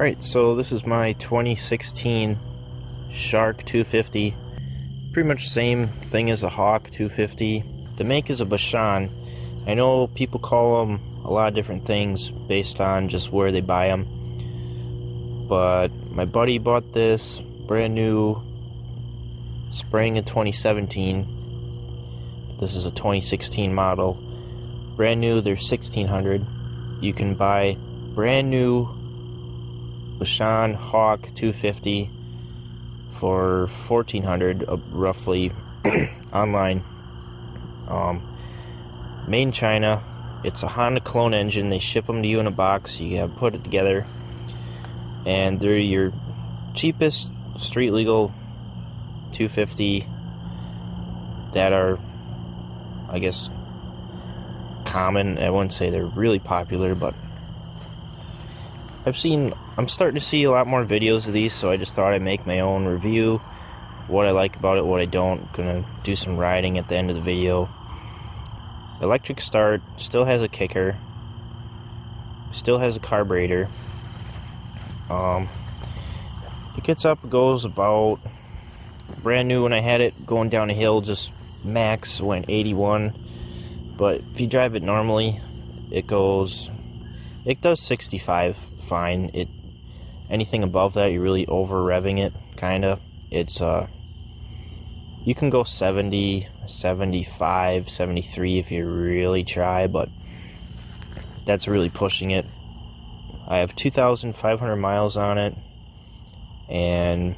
Alright, so this is my 2016 Shark 250. Pretty much the same thing as a Hawk 250. The make is a Bashan. I know people call them a lot of different things based on just where they buy them. But my buddy bought this brand new spring of 2017. This is a 2016 model. Brand new, they're $1,600. You can buy brand new Bashan Hawk 250 for $1,400 roughly online. Made in China. It's a Honda clone engine. They ship them to you in a box. You have to put it together, and they're your cheapest street legal 250 that are, I guess, common. I wouldn't say they're really popular, but I'm starting to see a lot more videos of these, so I just thought I'd make my own review, what I like about it, what I don't. Gonna do some riding at the end of the video. Electric start, still has a kicker, still has a carburetor. It gets up, goes about, brand new when I had it, going down a hill, just max went 81, but if you drive it normally, it does 65 fine. Anything above that, you're really over revving it, kinda. It's you can go 70, 75, 73 if you really try, but that's really pushing it. I have 2,500 miles on it, and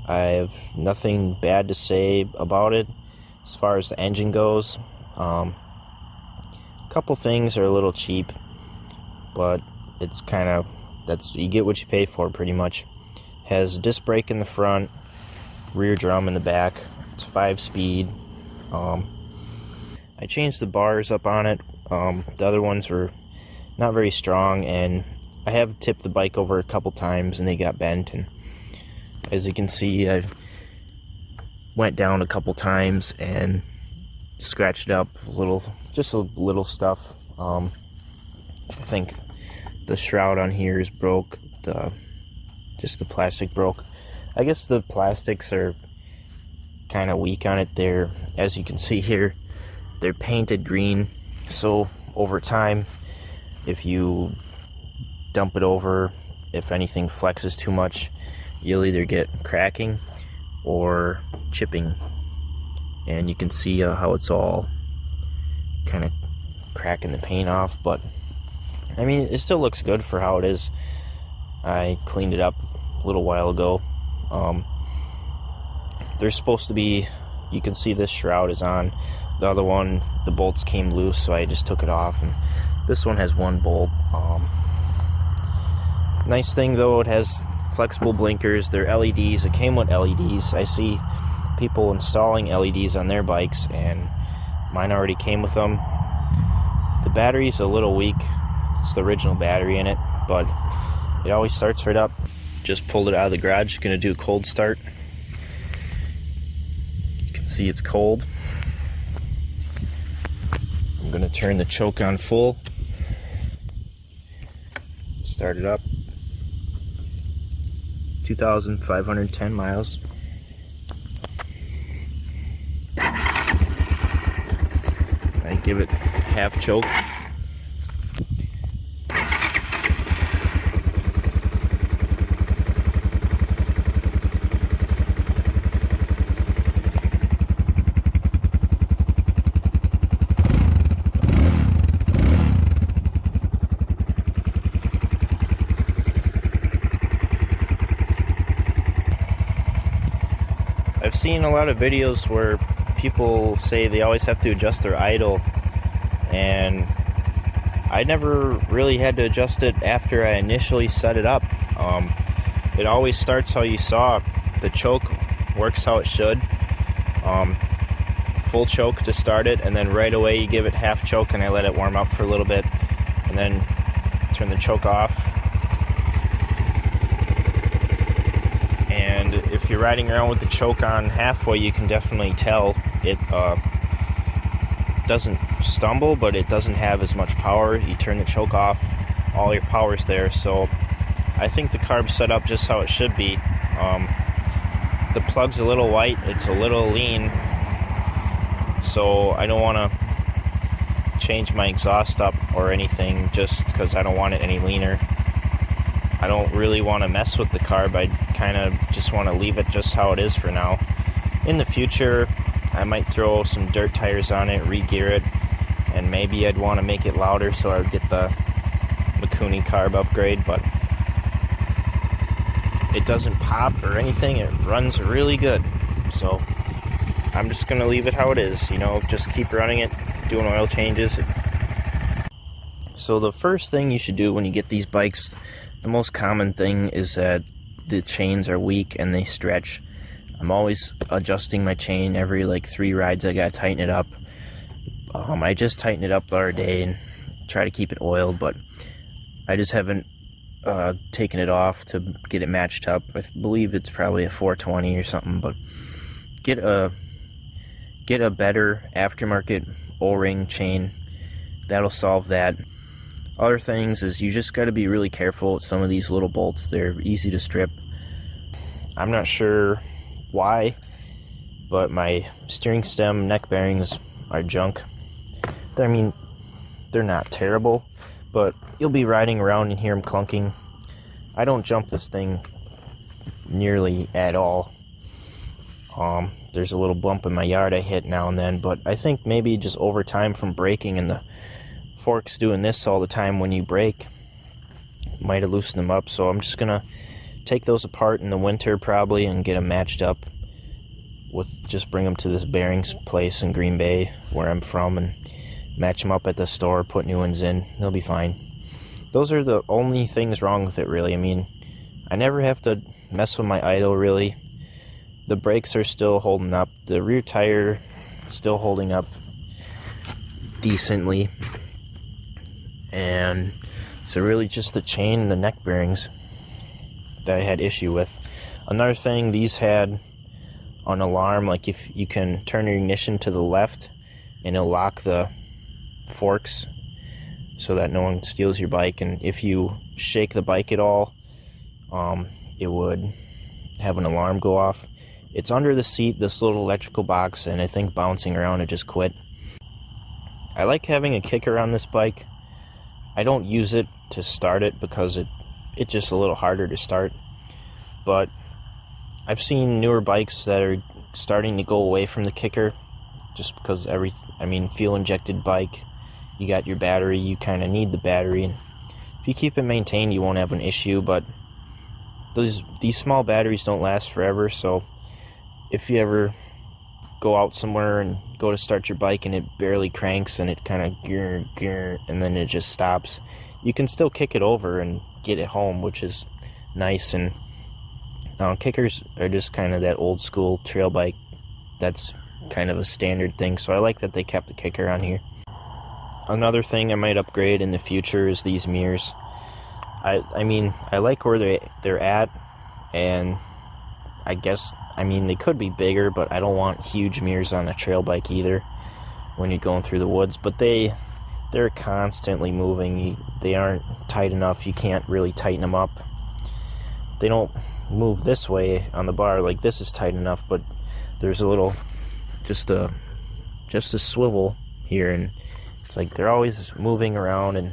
I have nothing bad to say about it as far as the engine goes. A couple things are a little cheap, but it's kind of, you get what you pay for pretty much. Has a disc brake in the front, rear drum in the back. It's 5-speed. I changed the bars up on it. The other ones were not very strong, and I have tipped the bike over a couple times and they got bent, and as you can see, I went down a couple times and scratched it up a little, just a little stuff. I think the shroud on here is broke, just the plastic broke. I guess the plastics are kind of weak on it there. As you can see here, they're painted green, so over time, if you dump it over, if anything flexes too much, you'll either get cracking or chipping, and you can see how it's all kind of cracking the paint off. But I mean, it still looks good for how it is. I cleaned it up a little while ago. There's supposed to be, you can see this shroud is on. The other one, the bolts came loose, so I just took it off, and this one has one bolt. Nice thing though, it has flexible blinkers. They're LEDs. It came with LEDs. I see people installing LEDs on their bikes, and mine already came with them. The battery's a little weak. It's the original battery in it, but it always starts right up. Just pulled it out of the garage. Gonna do a cold start. You can see it's cold. I'm gonna turn the choke on full. Start it up. 2,510 miles. I give it half choke. I've seen a lot of videos where people say they always have to adjust their idle, and I never really had to adjust it after I initially set it up. It always starts how you saw. The choke works how it should. Full choke to start it, and then right away you give it half choke, and I let it warm up for a little bit, and then turn the choke off. And if you're riding around with the choke on halfway, you can definitely tell it doesn't stumble, but it doesn't have as much power. You turn the choke off, all your power's there, so I think the carb's set up just how it should be. The plug's a little white, it's a little lean, so I don't want to change my exhaust up or anything just because I don't want it any leaner. I don't really want to mess with the carb. I kind of just want to leave it just how it is for now. In the future, I might throw some dirt tires on it, re-gear it, and maybe I'd want to make it louder so I would get the Mikuni carb upgrade, but it doesn't pop or anything. It runs really good. So I'm just going to leave it how it is, you know, just keep running it, doing oil changes. So the first thing you should do when you get these bikes, the most common thing is that the chains are weak and they stretch. I'm always adjusting my chain every like 3 rides. I gotta tighten it up. I just tightened it up the other day and try to keep it oiled, but I just haven't taken it off to get it matched up. I believe it's probably a 420 or something, but get a better aftermarket O-ring chain. That'll solve that. Other things is you just got to be really careful with some of these little bolts. They're easy to strip. I'm not sure why, but my steering stem neck bearings are junk. I mean, they're not terrible, but you'll be riding around and hear them clunking. I don't jump this thing nearly at all. There's a little bump in my yard I hit now and then, but I think maybe just over time from braking and the forks doing this all the time when you brake might have loosened them up. So I'm just gonna take those apart in the winter probably and get them matched up with, just bring them to this bearings place in Green Bay where I'm from and match them up at the store, put new ones in. They'll be fine. Those are the only things wrong with it, really. I mean, I never have to mess with my idle, really. The brakes are still holding up. The rear tire still holding up decently. And so really just the chain and the neck bearings that I had issue with. Another thing, these had an alarm, like if you can turn your ignition to the left and it'll lock the forks so that no one steals your bike, and if you shake the bike at all, it would have an alarm go off. It's under the seat, this little electrical box, and I think bouncing around it just quit. I like having a kicker on this bike. I don't use it to start it because it's just a little harder to start, but I've seen newer bikes that are starting to go away from the kicker just because fuel injected bike, you got your battery, you kind of need the battery, and if you keep it maintained you won't have an issue. But these small batteries don't last forever, so if you ever go out somewhere and go to start your bike and it barely cranks and it kind of gear and then it just stops, you can still kick it over and get it home, which is nice. And kickers are just kind of that old school trail bike, that's kind of a standard thing, so I like that they kept the kicker on here. Another thing I might upgrade in the future is these mirrors. I mean I like where they're at, and I guess they could be bigger, but I don't want huge mirrors on a trail bike either when you're going through the woods. But they're constantly moving. They aren't tight enough. You can't really tighten them up. They don't move this way on the bar. Like this is tight enough, but there's a little just a swivel here, and it's like they're always moving around, and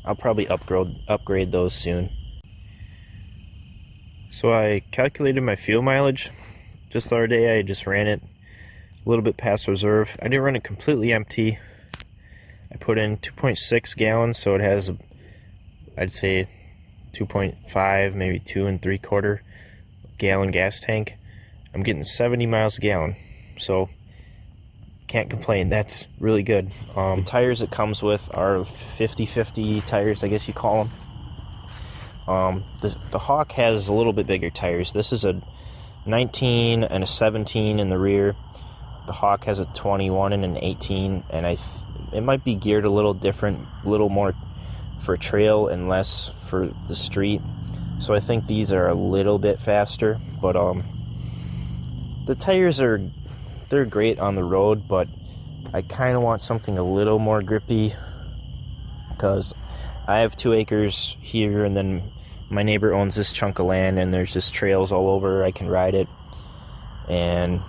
I'll probably upgrade those soon. So I calculated my fuel mileage just the other day. I just ran it a little bit past reserve. I didn't run it completely empty. I put in 2.6 gallons, so it has I'd say 2.5, maybe 2 3/4 gallon gas tank. I'm getting 70 miles a gallon, so can't complain. That's really good. The tires it comes with are 50/50 tires, I guess you call them. The Hawk has a little bit bigger tires. This is a 19 and a 17 in the rear. The Hawk has a 21 and an 18, and it might be geared a little different, a little more for trail and less for the street. So I think these are a little bit faster, but the tires they're great on the road, but I kind of want something a little more grippy because I have 2 acres here, and then my neighbor owns this chunk of land, and there's just trails all over. I can ride it, and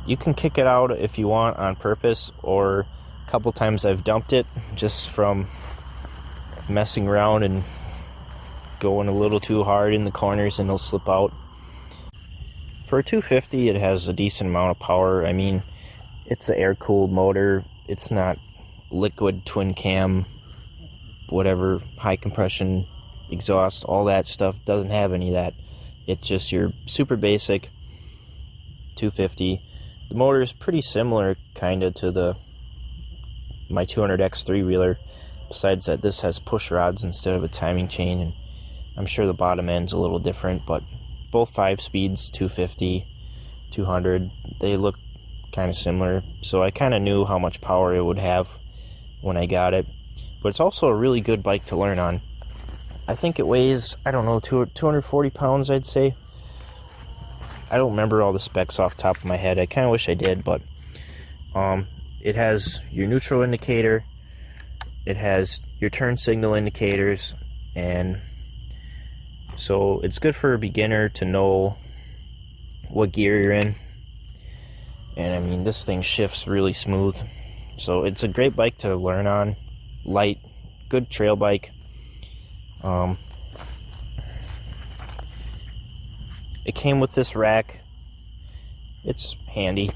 you can kick it out if you want on purpose, or a couple times I've dumped it just from messing around and going a little too hard in the corners, and it'll slip out. For a 250, it has a decent amount of power. I mean, it's an air-cooled motor. It's not liquid twin cam, whatever, high compression exhaust, all that stuff. Doesn't have any of that. It's just your super basic 250. The motor is pretty similar kind of to my 200X 3-wheeler, besides that this has push rods instead of a timing chain, and I'm sure the bottom end's a little different, but both 5 speeds, 250, 200, they look kind of similar, so I kind of knew how much power it would have when I got it. But it's also a really good bike to learn on. I think it weighs, I don't know, 240 pounds, I'd say. I don't remember all the specs off the top of my head. I kind of wish I did, but it has your neutral indicator, it has your turn signal indicators, and so it's good for a beginner to know what gear you're in. And I mean, this thing shifts really smooth, so it's a great bike to learn on. Light, good trail bike. It came with this rack. It's handy.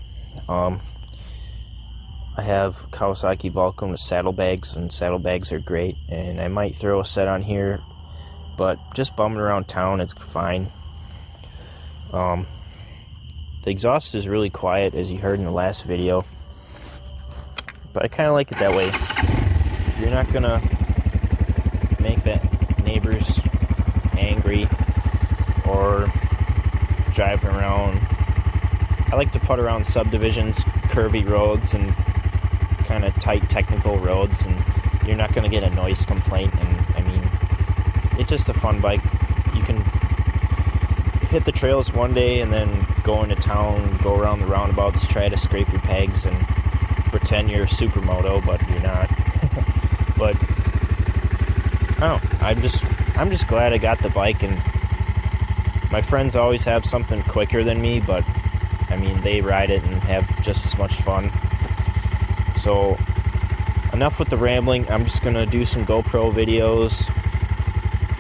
I have Kawasaki Vulcan with saddlebags, and saddlebags are great, and I might throw a set on here, but just bumming around town, it's fine. The exhaust is really quiet, as you heard in the last video, but I kind of like it that way. You're not gonna make that neighbors angry or driving around. I like to putt around subdivisions, curvy roads, and kind of tight technical roads, and you're not going to get a noise complaint. And I mean, it's just a fun bike. You can hit the trails one day and then go into town, go around the roundabouts, try to scrape your pegs and pretend you're a supermoto, but you're not. But I don't know, I'm just glad I got the bike, and my friends always have something quicker than me, but I mean, they ride it and have just as much fun. So enough with the rambling. I'm just gonna do some GoPro videos,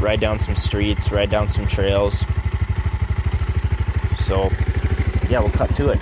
ride down some streets, ride down some trails. So yeah, we'll cut to it.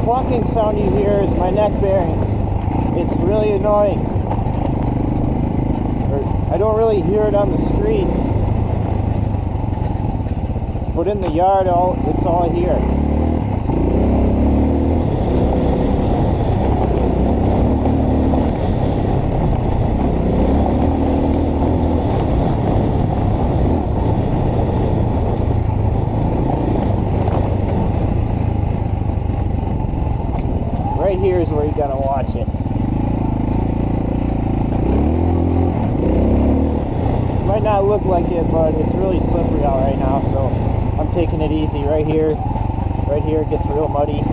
Clunking sound you hear is my neck bearings. It's really annoying. I don't really hear it on the street, but in the yard, it's all I hear. Right here is where you gotta watch it. Might not look like it, but it's really slippery out right now, so I'm taking it easy. Right here it gets real muddy.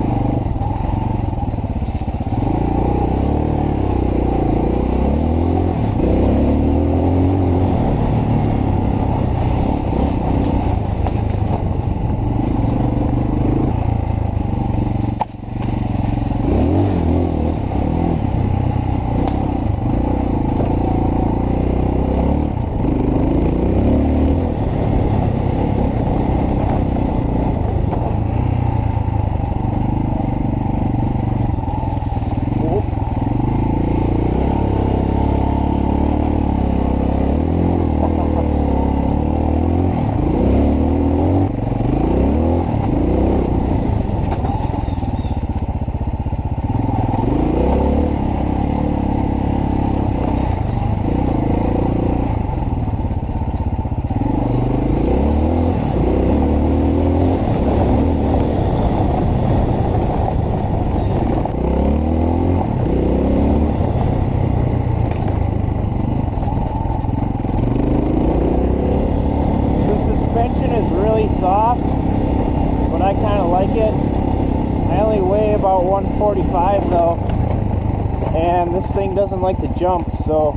now, and this thing doesn't like to jump, so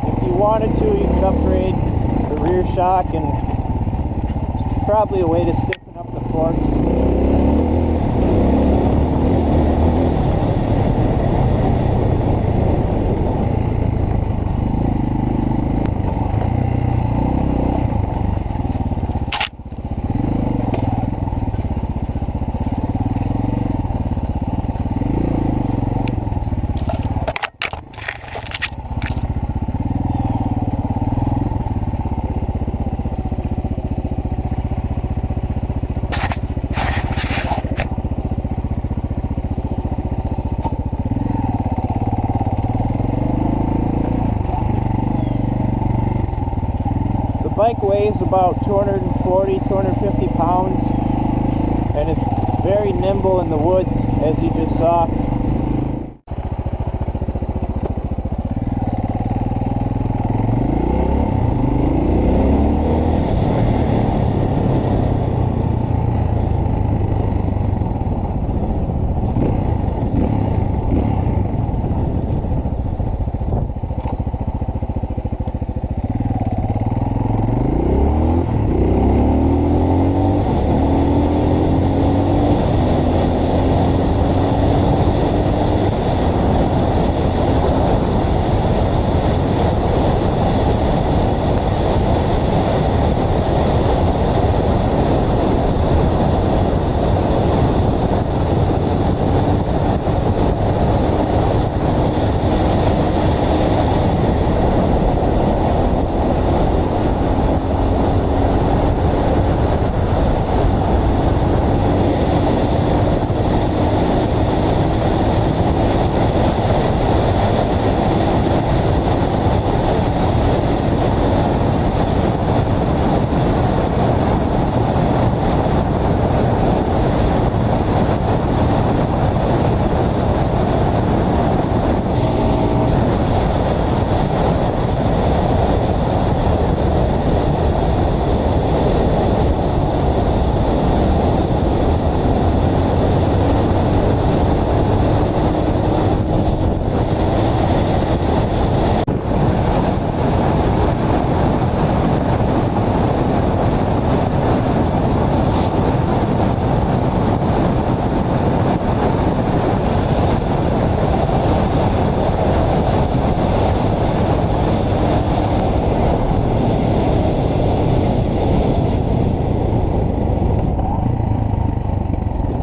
if you wanted to, you could upgrade the rear shock, and it's probably a way to stiffen up the forks. The bike weighs about 240, 250 pounds, and it's very nimble in the woods, as you just saw.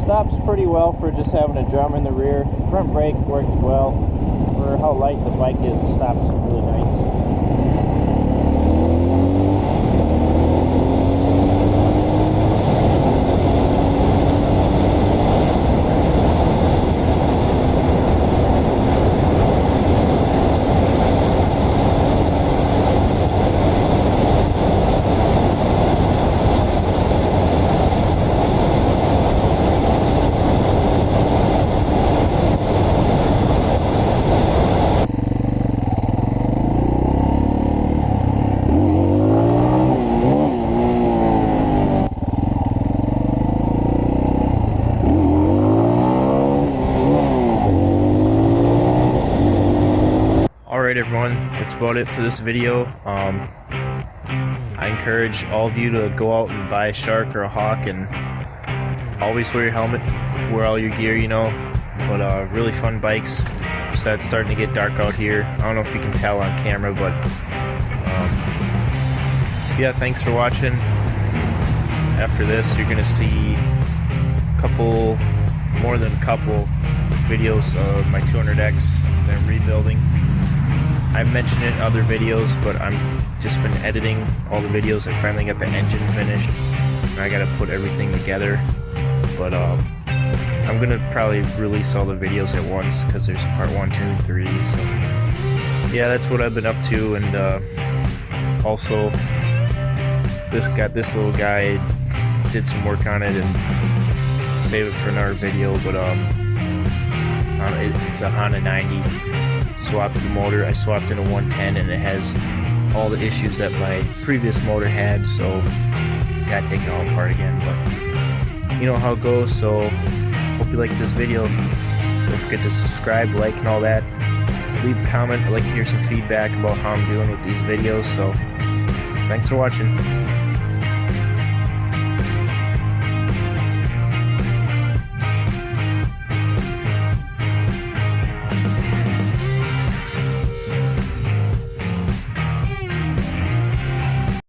Stops pretty well for just having a drum in the rear. Front brake works well. For how light the bike is, it stops really nice. Alright everyone, that's about it for this video. I encourage all of you to go out and buy a Shark or a Hawk, and always wear your helmet, wear all your gear, you know. But really fun bikes. So it's starting to get dark out here. I don't know if you can tell on camera, but yeah, thanks for watching. After this, you're gonna see more than a couple videos of my 200X that I'm rebuilding. I've mentioned it in other videos, but I'm just been editing all the videos. I finally got the engine finished, and I gotta put everything together. But I'm gonna probably release all the videos at once because there's part 1, 2, and 3. So yeah, that's what I've been up to. And also, this little guy did some work on it and save it for another video. But it's a Honda 90. Swapped the motor. I swapped in a 110, and it has all the issues that my previous motor had, so gotta take it all apart again. But you know how it goes. So Hope you liked this video. Don't forget to subscribe, like, and all that. Leave a comment. I'd like to hear some feedback about how I'm doing with these videos. So, thanks for watching.